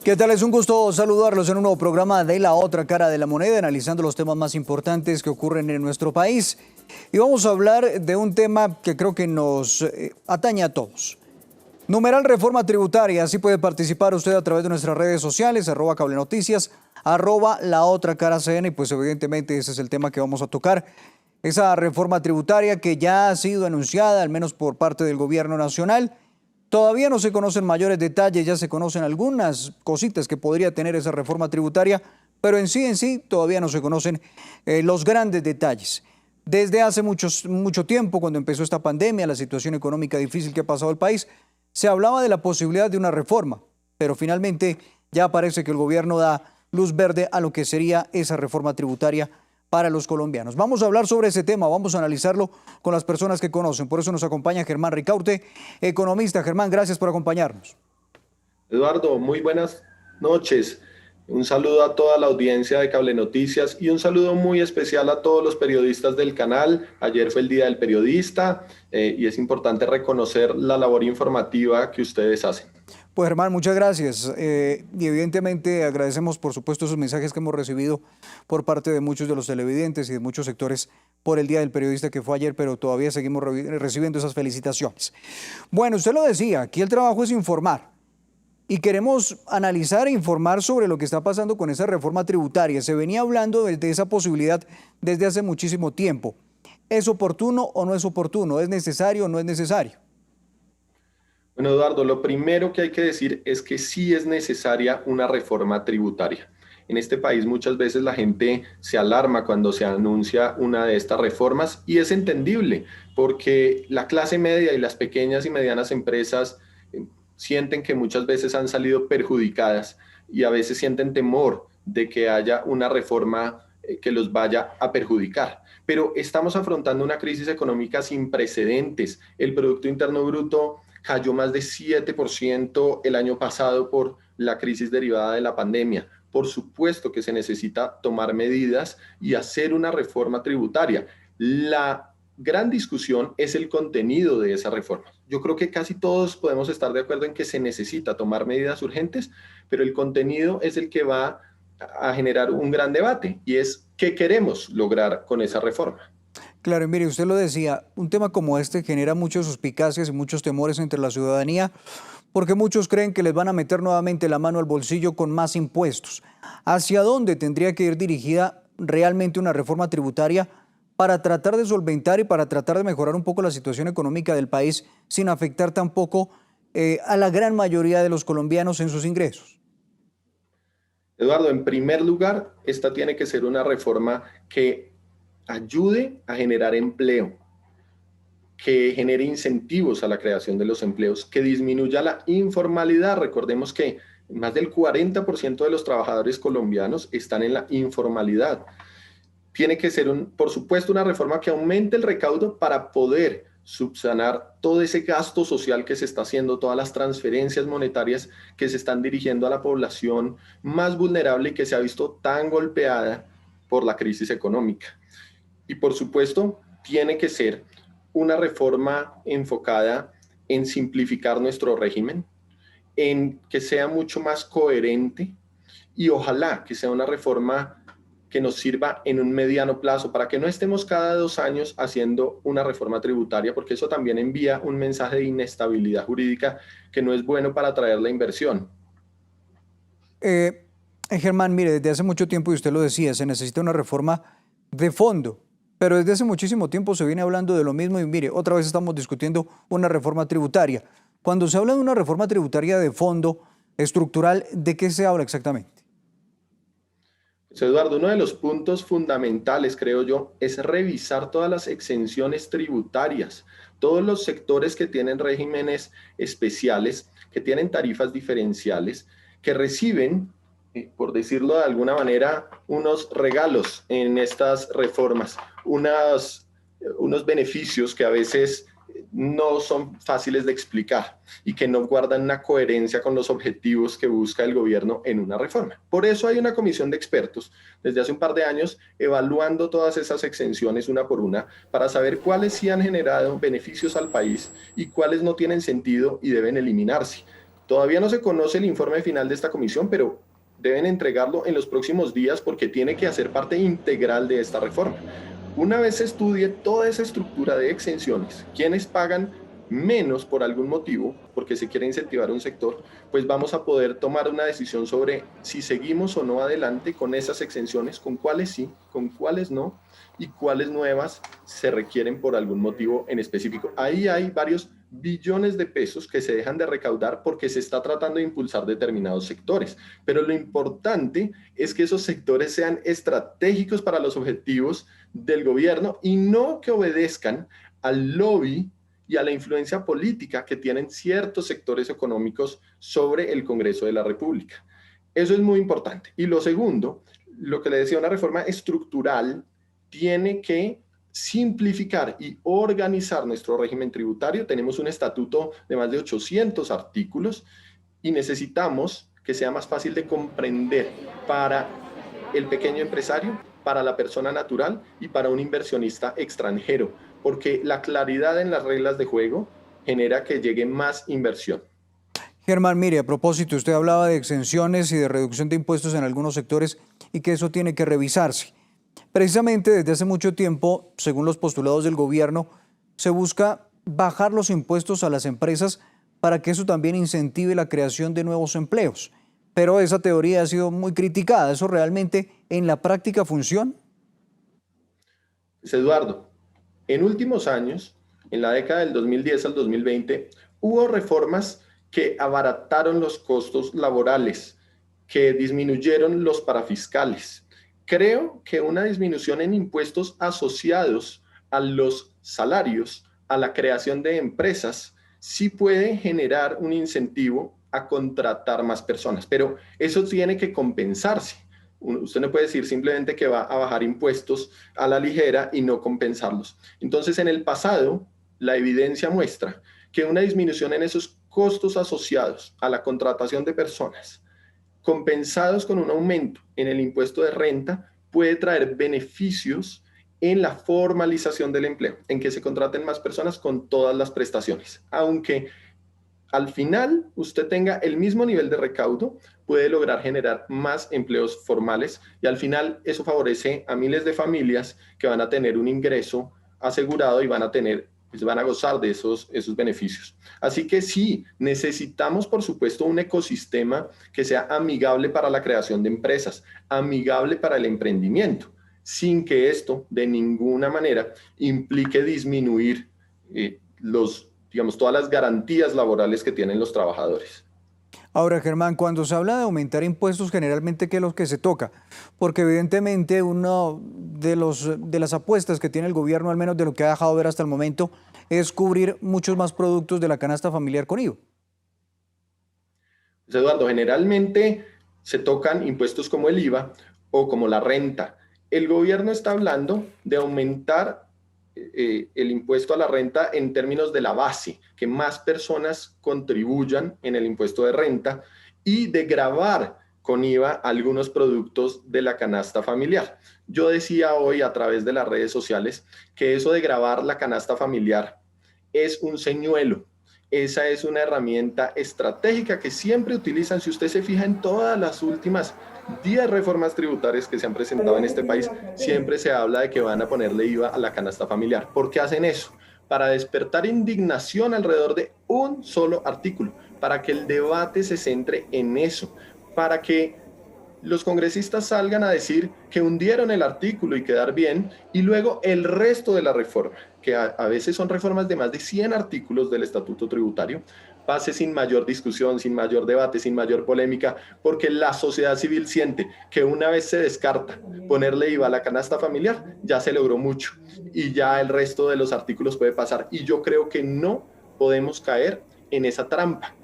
¿Qué tal? Es un gusto saludarlos en un nuevo programa de La Otra Cara de la Moneda, analizando los temas más importantes que ocurren en nuestro país. Y vamos a hablar de un tema que creo que nos atañe a todos. Numeral reforma tributaria. Así puede participar usted a través de nuestras redes sociales, @cablenoticias, @La Otra Cara CN, y pues evidentemente ese es el tema que vamos a tocar. Esa reforma tributaria que ya ha sido anunciada, al menos por parte del gobierno nacional. Todavía no se conocen mayores detalles, ya se conocen algunas cositas que podría tener esa reforma tributaria, pero en sí todavía no se conocen los grandes detalles. Desde hace mucho tiempo, cuando empezó esta pandemia, la situación económica difícil que ha pasado el país, se hablaba de la posibilidad de una reforma, pero finalmente ya parece que el gobierno da luz verde a lo que sería esa reforma tributaria para los colombianos. Vamos a hablar sobre ese tema, vamos a analizarlo con las personas que conocen. Por eso nos acompaña Germán Ricaurte, economista. Germán, gracias por acompañarnos. Eduardo, muy buenas noches. Un saludo a toda la audiencia de Cable Noticias y un saludo muy especial a todos los periodistas del canal. Ayer fue el Día del Periodista y es importante reconocer la labor informativa que ustedes hacen. Pues Germán, muchas gracias. Y evidentemente agradecemos por supuesto esos mensajes que hemos recibido por parte de muchos de los televidentes y de muchos sectores por el Día del Periodista que fue ayer, pero todavía seguimos recibiendo esas felicitaciones. Bueno, usted lo decía, aquí el trabajo es informar. Y queremos analizar e informar sobre lo que está pasando con esa reforma tributaria. Se venía hablando de esa posibilidad desde hace muchísimo tiempo. ¿Es oportuno o no es oportuno? ¿Es necesario o no es necesario? Bueno, Eduardo, lo primero que hay que decir es que sí es necesaria una reforma tributaria. En este país muchas veces la gente se alarma cuando se anuncia una de estas reformas y es entendible porque la clase media y las pequeñas y medianas empresas sienten que muchas veces han salido perjudicadas y a veces sienten temor de que haya una reforma que los vaya a perjudicar. Pero estamos afrontando una crisis económica sin precedentes. El Producto Interno Bruto cayó más de 7% el año pasado por la crisis derivada de la pandemia. Por supuesto que se necesita tomar medidas y hacer una reforma tributaria. La gran discusión es el contenido de esa reforma. Yo creo que casi todos podemos estar de acuerdo en que se necesita tomar medidas urgentes, pero el contenido es el que va a generar un gran debate y es qué queremos lograr con esa reforma. Claro, y mire, usted lo decía, un tema como este genera muchas suspicacias y muchos temores entre la ciudadanía, porque muchos creen que les van a meter nuevamente la mano al bolsillo con más impuestos. ¿Hacia dónde tendría que ir dirigida realmente una reforma tributaria para tratar de solventar y para tratar de mejorar un poco la situación económica del país sin afectar tampoco a la gran mayoría de los colombianos en sus ingresos? Eduardo, en primer lugar, esta tiene que ser una reforma que ayude a generar empleo, que genere incentivos a la creación de los empleos, que disminuya la informalidad. Recordemos que más del 40% de los trabajadores colombianos están en la informalidad. Tiene que ser, por supuesto, una reforma que aumente el recaudo para poder subsanar todo ese gasto social que se está haciendo, todas las transferencias monetarias que se están dirigiendo a la población más vulnerable y que se ha visto tan golpeada por la crisis económica. Y por supuesto, tiene que ser una reforma enfocada en simplificar nuestro régimen, en que sea mucho más coherente y ojalá que sea una reforma que nos sirva en un mediano plazo para que no estemos cada 2 años haciendo una reforma tributaria, porque eso también envía un mensaje de inestabilidad jurídica que no es bueno para atraer la inversión. Germán, mire, desde hace mucho tiempo, y usted lo decía, se necesita una reforma de fondo, pero desde hace muchísimo tiempo se viene hablando de lo mismo y mire, otra vez estamos discutiendo una reforma tributaria. Cuando se habla de una reforma tributaria de fondo, estructural, ¿de qué se habla exactamente? Pues Eduardo, uno de los puntos fundamentales, creo yo, es revisar todas las exenciones tributarias, todos los sectores que tienen regímenes especiales, que tienen tarifas diferenciales, que reciben, por decirlo de alguna manera, unos regalos en estas reformas, unos beneficios que a veces no son fáciles de explicar y que no guardan una coherencia con los objetivos que busca el gobierno en una reforma. Por eso hay una comisión de expertos desde hace un par de años evaluando todas esas exenciones una por una para saber cuáles sí han generado beneficios al país y cuáles no tienen sentido y deben eliminarse. Todavía no se conoce el informe final de esta comisión, pero deben entregarlo en los próximos días porque tiene que hacer parte integral de esta reforma. Una vez se estudie toda esa estructura de exenciones, quienes pagan menos por algún motivo, porque se quiere incentivar un sector, pues vamos a poder tomar una decisión sobre si seguimos o no adelante con esas exenciones, con cuáles sí, con cuáles no, y cuáles nuevas se requieren por algún motivo en específico. Ahí hay varios billones de pesos que se dejan de recaudar porque se está tratando de impulsar determinados sectores. Pero lo importante es que esos sectores sean estratégicos para los objetivos del gobierno y no que obedezcan al lobby y a la influencia política que tienen ciertos sectores económicos sobre el Congreso de la República. Eso es muy importante. Y lo segundo, lo que le decía, una reforma estructural tiene que simplificar y organizar nuestro régimen tributario. Tenemos un estatuto de más de 800 artículos y necesitamos que sea más fácil de comprender para el pequeño empresario, para la persona natural y para un inversionista extranjero, porque la claridad en las reglas de juego genera que llegue más inversión. Germán, mire, a propósito, usted hablaba de exenciones y de reducción de impuestos en algunos sectores y que eso tiene que revisarse. Precisamente desde hace mucho tiempo, según los postulados del gobierno, se busca bajar los impuestos a las empresas para que eso también incentive la creación de nuevos empleos. Pero esa teoría ha sido muy criticada. ¿Eso realmente en la práctica funciona? Eduardo, en últimos años, en la década del 2010 al 2020, hubo reformas que abarataron los costos laborales, que disminuyeron los parafiscales. Creo que una disminución en impuestos asociados a los salarios, a la creación de empresas, sí puede generar un incentivo a contratar más personas, pero eso tiene que compensarse. Usted no puede decir simplemente que va a bajar impuestos a la ligera y no compensarlos. Entonces, en el pasado, la evidencia muestra que una disminución en esos costos asociados a la contratación de personas, compensados con un aumento en el impuesto de renta, puede traer beneficios en la formalización del empleo, en que se contraten más personas con todas las prestaciones. Aunque al final usted tenga el mismo nivel de recaudo, puede lograr generar más empleos formales y al final eso favorece a miles de familias que van a tener un ingreso asegurado y van a gozar de esos beneficios. Así que sí, necesitamos por supuesto un ecosistema que sea amigable para la creación de empresas, amigable para el emprendimiento, sin que esto de ninguna manera implique disminuir todas las garantías laborales que tienen los trabajadores. Ahora, Germán, cuando se habla de aumentar impuestos, generalmente, ¿qué es lo que se toca? Porque evidentemente una de las apuestas que tiene el gobierno, al menos de lo que ha dejado ver hasta el momento, es cubrir muchos más productos de la canasta familiar con IVA. Pues, Eduardo, generalmente se tocan impuestos como el IVA o como la renta. El gobierno está hablando de aumentar el impuesto a la renta en términos de la base, que más personas contribuyan en el impuesto de renta y de gravar con IVA algunos productos de la canasta familiar. Yo decía hoy a través de las redes sociales que eso de gravar la canasta familiar es un señuelo. Esa es una herramienta estratégica que siempre utilizan. Si usted se fija en todas las últimas 10 reformas tributarias que se han presentado en este país, siempre se habla de que van a ponerle IVA a la canasta familiar. ¿Por qué hacen eso? Para despertar indignación alrededor de un solo artículo, para que el debate se centre en eso, para que los congresistas salgan a decir que hundieron el artículo y quedar bien, y luego el resto de la reforma, que a veces son reformas de más de 100 artículos del Estatuto Tributario, pase sin mayor discusión, sin mayor debate, sin mayor polémica, porque la sociedad civil siente que una vez se descarta ponerle IVA a la canasta familiar, ya se logró mucho y ya el resto de los artículos puede pasar. Y yo creo que no podemos caer en esa trampa.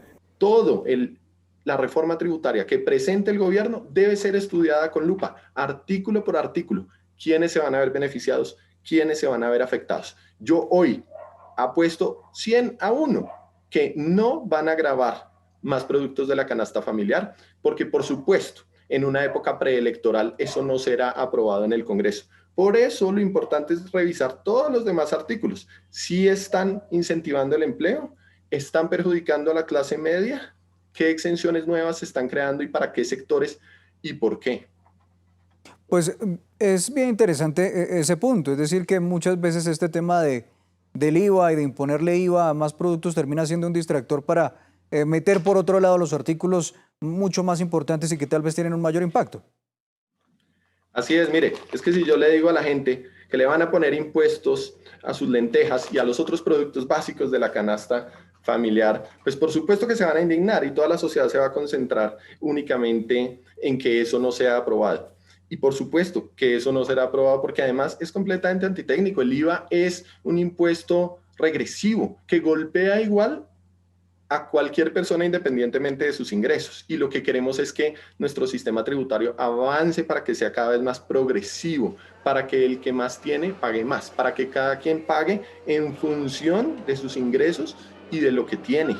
La reforma tributaria que presente el gobierno debe ser estudiada con lupa, artículo por artículo, quiénes se van a ver beneficiados, quiénes se van a ver afectados. Yo hoy apuesto 100-1 que no van a gravar más productos de la canasta familiar, porque por supuesto, en una época preelectoral eso no será aprobado en el Congreso. Por eso lo importante es revisar todos los demás artículos. Si están incentivando el empleo, están perjudicando a la clase media, qué exenciones nuevas se están creando y para qué sectores y por qué. Pues es bien interesante ese punto, es decir, que muchas veces este tema del IVA y de imponerle IVA a más productos termina siendo un distractor para meter por otro lado los artículos mucho más importantes y que tal vez tienen un mayor impacto. Así es, mire, es que si yo le digo a la gente que le van a poner impuestos a sus lentejas y a los otros productos básicos de la canasta familiar, pues por supuesto que se van a indignar y toda la sociedad se va a concentrar únicamente en que eso no sea aprobado. Y por supuesto que eso no será aprobado porque además es completamente antitécnico. El IVA es un impuesto regresivo que golpea igual a cualquier persona independientemente de sus ingresos. Y lo que queremos es que nuestro sistema tributario avance para que sea cada vez más progresivo, para que el que más tiene pague más, para que cada quien pague en función de sus ingresos y de lo que tiene.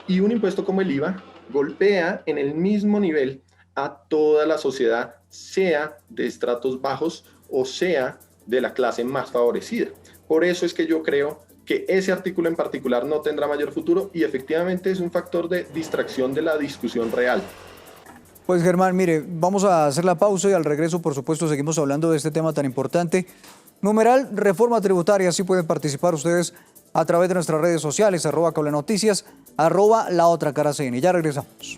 Y un impuesto como el IVA golpea en el mismo nivel a toda la sociedad, sea de estratos bajos o sea de la clase más favorecida. Por eso es que yo creo que ese artículo en particular no tendrá mayor futuro y efectivamente es un factor de distracción de la discusión real. Pues Germán, mire, vamos a hacer la pausa y al regreso, por supuesto, seguimos hablando de este tema tan importante. Numeral Reforma Tributaria, así pueden participar ustedes a través de nuestras redes sociales, @cablenoticias, @la otra cara CN. Ya regresamos.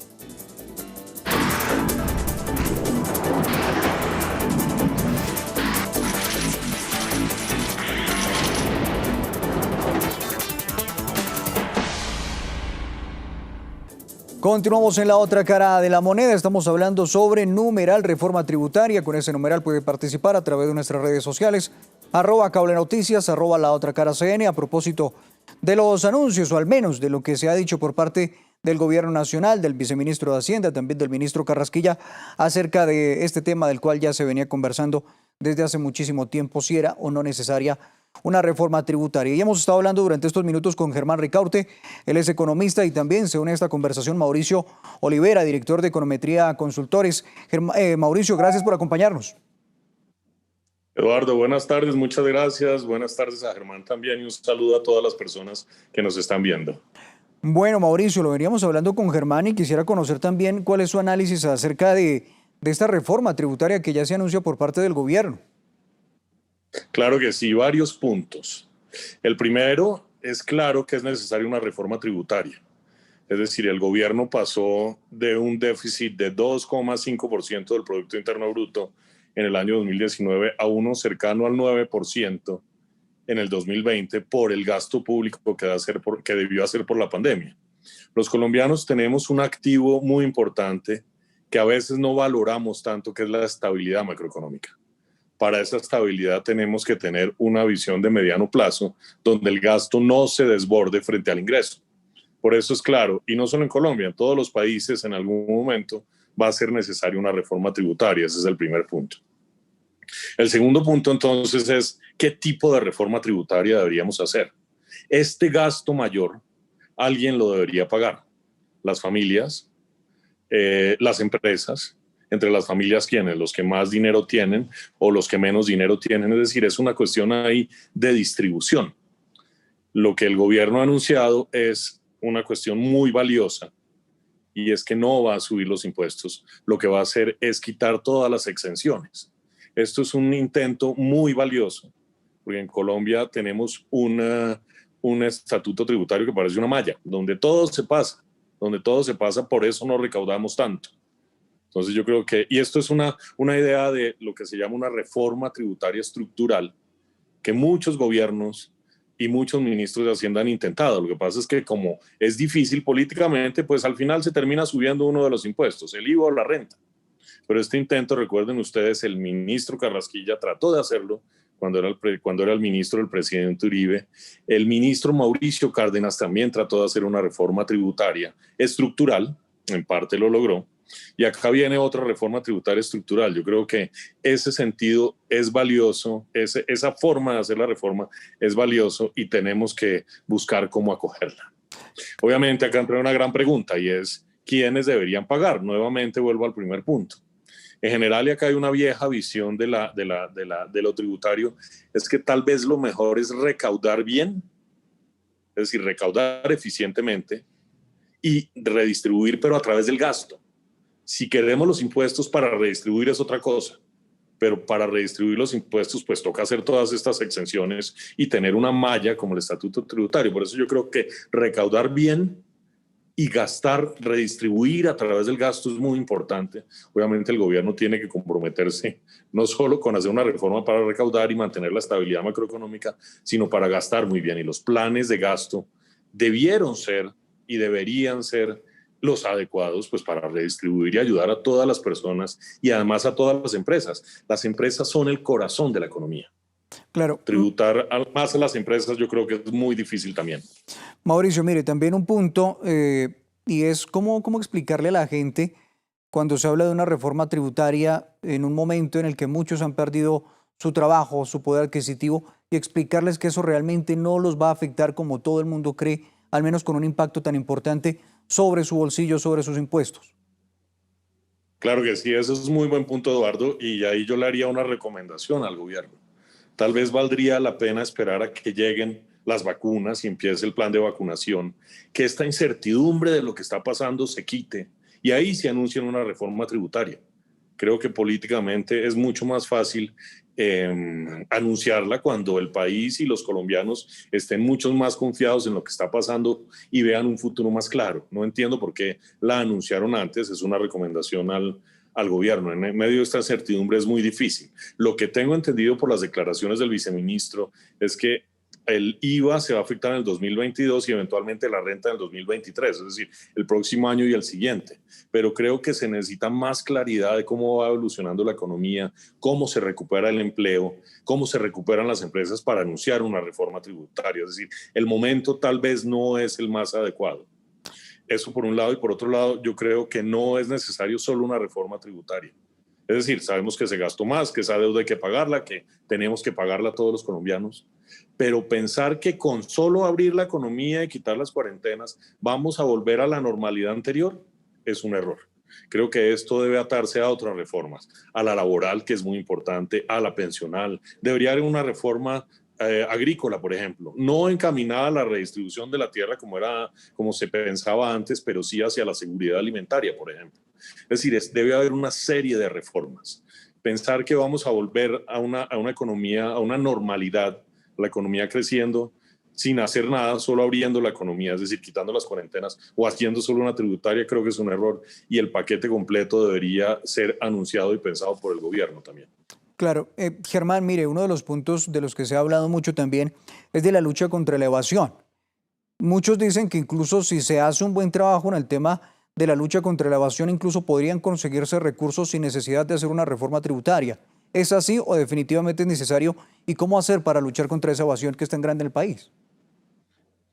Continuamos en la otra cara de la moneda. Estamos hablando sobre numeral reforma tributaria. Con ese numeral puede participar a través de nuestras redes sociales, @cablenoticias, @la otra cara CN. A propósito de los anuncios, o al menos de lo que se ha dicho por parte del gobierno nacional, del viceministro de Hacienda, también del ministro Carrasquilla, acerca de este tema del cual ya se venía conversando desde hace muchísimo tiempo, si era o no necesaria una reforma tributaria. Y hemos estado hablando durante estos minutos con Germán Ricaurte, él es economista, y también se une a esta conversación Mauricio Olivera, director de Econometría Consultores. Mauricio, gracias por acompañarnos. Eduardo, buenas tardes, muchas gracias. Buenas tardes a Germán también y un saludo a todas las personas que nos están viendo. Bueno, Mauricio, lo veníamos hablando con Germán y quisiera conocer también cuál es su análisis acerca de esta reforma tributaria que ya se anuncia por parte del gobierno. Claro que sí, varios puntos. El primero es claro que es necesaria una reforma tributaria. Es decir, el gobierno pasó de un déficit de 2,5% del Producto Interno Bruto en el año 2019 a uno cercano al 9% en el 2020 por el gasto público que debió hacer por la pandemia. Los colombianos tenemos un activo muy importante que a veces no valoramos tanto, que es la estabilidad macroeconómica. Para esa estabilidad tenemos que tener una visión de mediano plazo donde el gasto no se desborde frente al ingreso. Por eso es claro, y no solo en Colombia, en todos los países en algún momento va a ser necesaria una reforma tributaria. Ese es el primer punto. El segundo punto entonces es qué tipo de reforma tributaria deberíamos hacer. Este gasto mayor, alguien lo debería pagar. Las familias, las empresas. Entre las familias, ¿quiénes? Los que más dinero tienen o los que menos dinero tienen. Es decir, es una cuestión ahí de distribución. Lo que el gobierno ha anunciado es una cuestión muy valiosa y es que no va a subir los impuestos. Lo que va a hacer es quitar todas las exenciones. Esto es un intento muy valioso, porque en Colombia tenemos un estatuto tributario que parece una malla, donde todo se pasa, por eso no recaudamos tanto. Entonces yo creo que, y esto es una idea de lo que se llama una reforma tributaria estructural, que muchos gobiernos y muchos ministros de Hacienda han intentado. Lo que pasa es que como es difícil políticamente, pues al final se termina subiendo uno de los impuestos, el IVA o la renta. Pero este intento, recuerden ustedes, el ministro Carrasquilla trató de hacerlo cuando era el ministro del presidente Uribe. El ministro Mauricio Cárdenas también trató de hacer una reforma tributaria estructural, en parte lo logró. Y acá viene otra reforma tributaria estructural. Yo creo que ese sentido es valioso, esa forma de hacer la reforma es valioso y tenemos que buscar cómo acogerla. Obviamente acá entra una gran pregunta y es ¿quiénes deberían pagar? Nuevamente vuelvo al primer punto. En general, y acá hay una vieja visión de lo tributario, es que tal vez lo mejor es recaudar bien, es decir, recaudar eficientemente y redistribuir, pero a través del gasto. Si queremos los impuestos para redistribuir es otra cosa, pero para redistribuir los impuestos pues toca hacer todas estas exenciones y tener una malla como el estatuto tributario. Por eso yo creo que recaudar bien y gastar, redistribuir a través del gasto es muy importante. Obviamente el gobierno tiene que comprometerse no solo con hacer una reforma para recaudar y mantener la estabilidad macroeconómica, sino para gastar muy bien. Y los planes de gasto debieron ser y deberían ser los adecuados pues para redistribuir y ayudar a todas las personas y además a todas las empresas. Las empresas son el corazón de la economía. Claro. Tributar más a las empresas yo creo que es muy difícil también. Mauricio, mire, también un punto, y es cómo explicarle a la gente cuando se habla de una reforma tributaria en un momento en el que muchos han perdido su trabajo, su poder adquisitivo, y explicarles que eso realmente no los va a afectar como todo el mundo cree, al menos con un impacto tan importante sobre su bolsillo, sobre sus impuestos. Claro que sí, eso es muy buen punto, Eduardo, y ahí yo le haría una recomendación al gobierno. Tal vez valdría la pena esperar a que lleguen las vacunas y empiece el plan de vacunación, que esta incertidumbre de lo que está pasando se quite y ahí se anuncien una reforma tributaria. Creo que políticamente es mucho más fácil anunciarla cuando el país y los colombianos estén mucho más confiados en lo que está pasando y vean un futuro más claro. No entiendo por qué la anunciaron antes, es una recomendación al gobierno. En medio de esta incertidumbre es muy difícil. Lo que tengo entendido por las declaraciones del viceministro es que el IVA se va a afectar en el 2022 y eventualmente la renta en el 2023, es decir, el próximo año y el siguiente. Pero creo que se necesita más claridad de cómo va evolucionando la economía, cómo se recupera el empleo, cómo se recuperan las empresas para anunciar una reforma tributaria. Es decir, el momento tal vez no es el más adecuado. Eso por un lado, y por otro lado, yo creo que no es necesario solo una reforma tributaria. Es decir, sabemos que se gastó más, que esa deuda hay que pagarla, que tenemos que pagarla a todos los colombianos, pero pensar que con solo abrir la economía y quitar las cuarentenas vamos a volver a la normalidad anterior es un error. Creo que esto debe atarse a otras reformas, a la laboral, que es muy importante, a la pensional. Debería haber una reforma agrícola, por ejemplo, no encaminada a la redistribución de la tierra como se pensaba antes, pero sí hacia la seguridad alimentaria, por ejemplo. Es decir, debe haber una serie de reformas. Pensar que vamos a volver a una economía, a una normalidad, la economía creciendo sin hacer nada, solo abriendo la economía, es decir, quitando las cuarentenas o haciendo solo una tributaria, creo que es un error y el paquete completo debería ser anunciado y pensado por el gobierno también. Claro. Germán, mire, uno de los puntos de los que se ha hablado mucho también es de la lucha contra la evasión. Muchos dicen que incluso si se hace un buen trabajo en el tema de la lucha contra la evasión, incluso podrían conseguirse recursos sin necesidad de hacer una reforma tributaria. ¿Es así o definitivamente es necesario? ¿Y cómo hacer para luchar contra esa evasión que es tan grande en el país?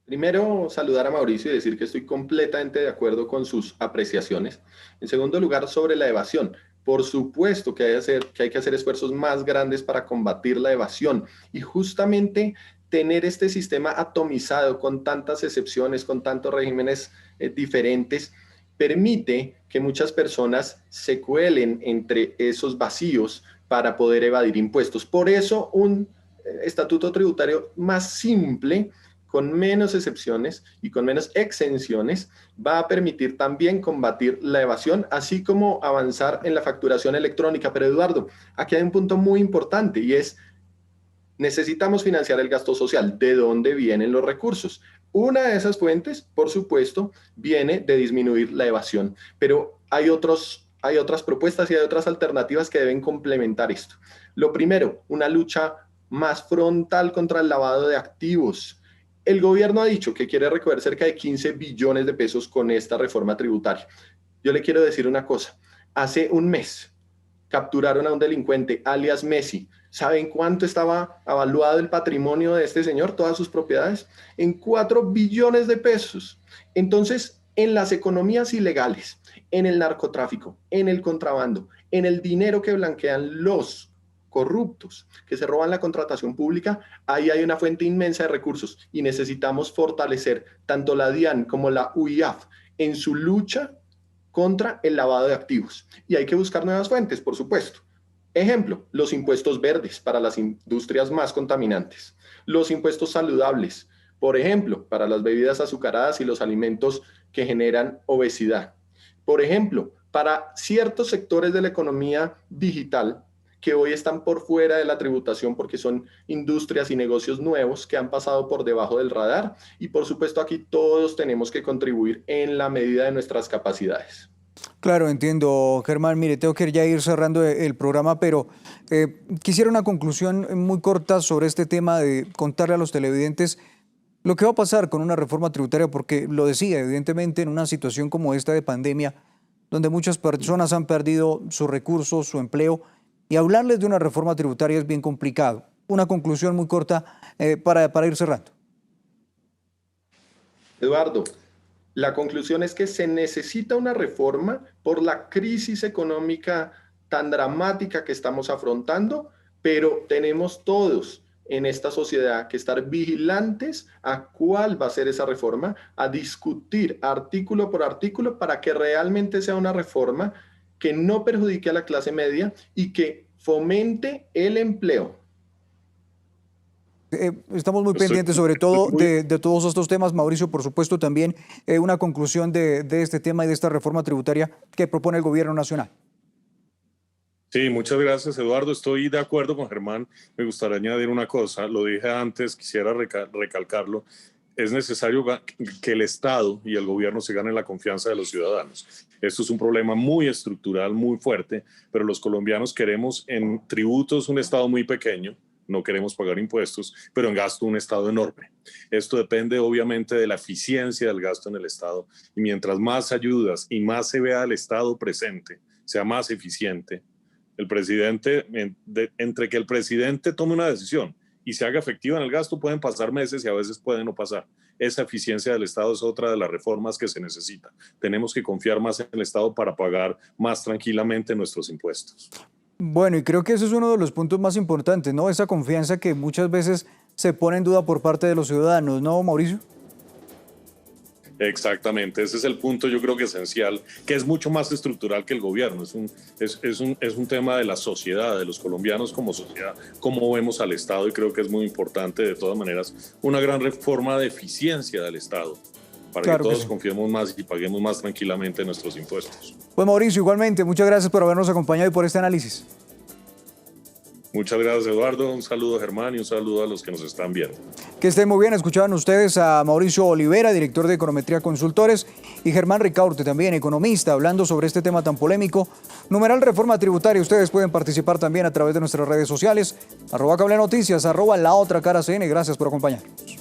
Primero, saludar a Mauricio y decir que estoy completamente de acuerdo con sus apreciaciones. En segundo lugar, sobre la evasión. Por supuesto que hay que hacer esfuerzos más grandes para combatir la evasión. Y justamente tener este sistema atomizado con tantas excepciones, con tantos regímenes diferentes, permite que muchas personas se cuelen entre esos vacíos para poder evadir impuestos. Por eso un estatuto tributario más simple, con menos excepciones y con menos exenciones, va a permitir también combatir la evasión, así como avanzar en la facturación electrónica. Pero Eduardo, aquí hay un punto muy importante y es, necesitamos financiar el gasto social. ¿De dónde vienen los recursos? Una de esas fuentes, por supuesto, viene de disminuir la evasión, pero hay otras propuestas y hay otras alternativas que deben complementar esto. Lo primero, una lucha más frontal contra el lavado de activos. El gobierno ha dicho que quiere recoger cerca de 15 billones de pesos con esta reforma tributaria. Yo le quiero decir una cosa. Hace un mes capturaron a un delincuente, alias Messi. ¿Saben cuánto estaba evaluado el patrimonio de este señor, todas sus propiedades? En 4 billones de pesos. Entonces, en las economías ilegales, en el narcotráfico, en el contrabando, en el dinero que blanquean los corruptos, que se roban la contratación pública, ahí hay una fuente inmensa de recursos y necesitamos fortalecer tanto la DIAN como la UIAF en su lucha contra el lavado de activos. Y hay que buscar nuevas fuentes, por supuesto. Ejemplo, los impuestos verdes para las industrias más contaminantes, los impuestos saludables Por ejemplo, para las bebidas azucaradas y los alimentos que generan obesidad. Por ejemplo, para ciertos sectores de la economía digital que hoy están por fuera de la tributación porque son industrias y negocios nuevos que han pasado por debajo del radar. Y por supuesto aquí todos tenemos que contribuir en la medida de nuestras capacidades. Claro, entiendo, Germán. Mire, tengo que ya ir cerrando el programa, pero quisiera una conclusión muy corta sobre este tema de contarle a los televidentes lo que va a pasar con una reforma tributaria, porque lo decía, evidentemente, en una situación como esta de pandemia, donde muchas personas han perdido sus recursos, su empleo, y hablarles de una reforma tributaria es bien complicado. Una conclusión muy corta para ir cerrando. Eduardo, la conclusión es que se necesita una reforma por la crisis económica tan dramática que estamos afrontando, pero tenemos todos en esta sociedad que estar vigilantes a cuál va a ser esa reforma, a discutir artículo por artículo para que realmente sea una reforma que no perjudique a la clase media y que fomente el empleo. Estamos muy pendientes sobre todo de todos estos temas. Mauricio, por supuesto, también una conclusión de este tema y de esta reforma tributaria que propone el gobierno nacional. Sí, muchas gracias, Eduardo. Estoy de acuerdo con Germán. Me gustaría añadir una cosa. Lo dije antes, quisiera recalcarlo. Es necesario que el Estado y el gobierno se ganen la confianza de los ciudadanos. Esto es un problema muy estructural, muy fuerte, pero los colombianos queremos en tributos un Estado muy pequeño, no queremos pagar impuestos, pero en gasto un Estado enorme. Esto depende obviamente de la eficiencia del gasto en el Estado, y mientras más ayudas y más se vea al Estado presente, sea más eficiente, el presidente, entre que el presidente tome una decisión y se haga efectiva en el gasto, pueden pasar meses y a veces pueden no pasar. Esa eficiencia del Estado es otra de las reformas que se necesita. Tenemos que confiar más en el Estado para pagar más tranquilamente nuestros impuestos. Bueno, y creo que ese es uno de los puntos más importantes, ¿no? Esa confianza que muchas veces se pone en duda por parte de los ciudadanos, ¿no, Mauricio? Exactamente, ese es el punto yo creo que esencial, que es mucho más estructural que el gobierno, es un tema de la sociedad, de los colombianos como sociedad, cómo vemos al Estado, y creo que es muy importante de todas maneras una gran reforma de eficiencia del Estado, para claro que todos confiemos más y paguemos más tranquilamente nuestros impuestos. Pues Mauricio, igualmente, muchas gracias por habernos acompañado y por este análisis. Muchas gracias, Eduardo. Un saludo a Germán y un saludo a los que nos están viendo. Que estén muy bien. Escuchaban ustedes a Mauricio Olivera, director de Econometría Consultores, y Germán Ricaurte, también economista, hablando sobre este tema tan polémico. Numeral Reforma Tributaria. Ustedes pueden participar también a través de nuestras redes sociales, @CableNoticias, @LaOtraCaraCN. Gracias por acompañarnos.